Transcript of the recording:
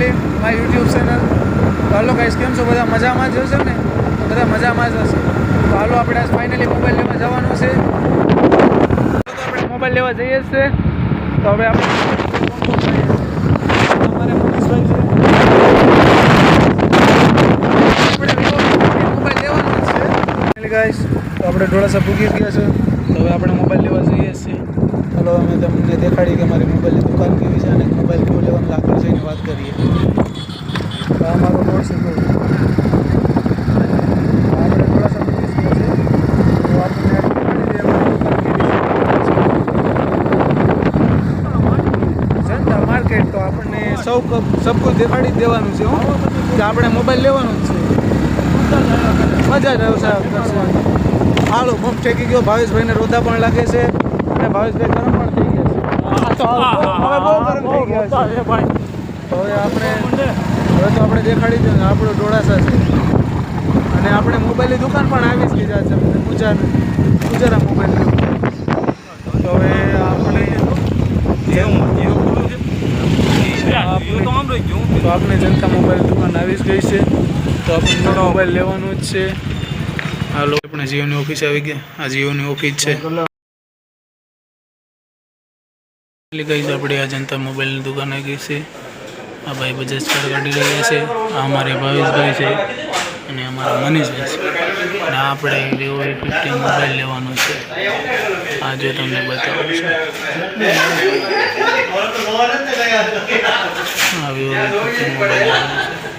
Finally મારી YouTube channel. તો હાલો guys, કેમ છો બધા? મજામાં જ હશે ને? તો બધા મજામાં જ હશે. તો હાલો આપણે આજ ફાઇનલી મોબાઈલ લેવા જવાનું છે. તો આપણે મોબાઈલ લેવા જઈએ જ છે. તો હવે આપણે અમારે મનીષભાઈ છે, મોબાઈલ લેવાનો જ છે ગાઈસ. તો આપણે ઢોળાસા પૂગી ગયા છે. તો હવે આપણે મોબાઈલ લેવા જઈએ છીએ. ચાલો અમે તમને દેખાડી કે મારી મોબાઈલની દુકાન કેવી છે અને મોબાઈલ કેવો લેવાનું આગળ જઈને વાત કરીએ. તો આ મારો રોડ છે. આપણે ઢોળાસા પૂગી ગયા છે. તો આપણને જનતા માર્કેટ તો આપણને સબ કુછ દેખાડી જ દેવાનું છે કે આપણે મોબાઈલ લેવાનું જ છે. મજા જ આવશે. હાલો બમ ટેકી ગયો. ભાવેશભાઈને રોદા પણ લાગે છે અને ભાવેશભાઈ ગરમ પણ થઈ ગયા છે. હવે બહુ ગરમ થઈ ગયા છે ભાઈ. તો હવે આપણે દેખાડી દઈએ ને આપણો ઢોળાસા છે અને આપણે મોબાઈલની દુકાન પણ આવી જ ગયા છે પૂજારા મોબાઈલ. તો હવે આપણે જનતા મોબાઈલ દુકાન આવી જ ગઈ છે. તો આપણે મોબાઈલ લેવાનું જ છે. હાલો આપણે જીઓની ઓફિસ આવી ગયા. આ જીઓની ઓફિસ છે. ગઈ આપણે આ જનતા મોબાઈલની દુકાન આવી ગઈ છે. આ ભાઈ બજાજ કાર્ડ કાઢી રહ્યા છે. આ અમારે ભાવેશભાઈ છે અને અમારા મનીષભાઈ છે. અને આપણે વિવો V50 મોબાઈલ લેવાનો છે. આ જો તમને બતાવું છું. આ વિવો V50 મોબાઈલ લેવાનો છે.